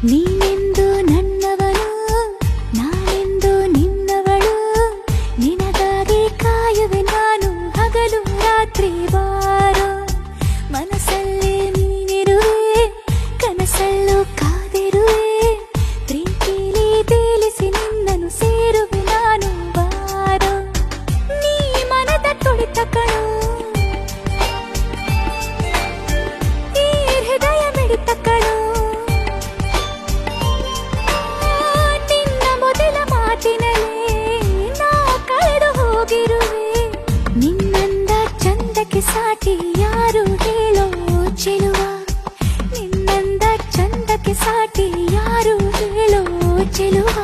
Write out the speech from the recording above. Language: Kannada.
ನೀನೆಂದು ನನ್ನವಳು, ನಾನೆಂದು ನಿನ್ನವಳು. ನಿನಗಾಗಿ ಕಾಯುವೆ ನಾನು ಹಗಲು ರಾತ್ರಿ ಬಾರೋ. ಮನಸ್ಸಲ್ಲೇ ನೀನಿರುವೆ, ಕನಸಲ್ಲೂ ಕಾದಿರುವೆ. ಪ್ರೀತಿಲಿ ತೇಲಿಸಿ ನಿನ್ನನ್ನು ಸೇರುವೆ ನಾನು ಬಾರೋ. ನೀ ಮನದ ತುಳಿತ ಕಣೋ, ಈ ಹೃದಯ ಮಿಡಿತ ಕಣೋ. ನಿನ್ನ ಮೊದಲ ಮಾತಿನಲ್ಲೇ ನಾ ಕಳೆದು ಹೋಗಿರುವೆ. ನಿನ್ನಂದ ಚಂದಕ್ಕೆ ಸಾಟಿ ಯಾರು ಹೇಳೋ ಚೆಲುವ. ನಿನ್ನಂದ ಚಂದಕ್ಕೆ ಸಾಟಿ ಯಾರು ಹೇಳೋ ಚೆಲುವ.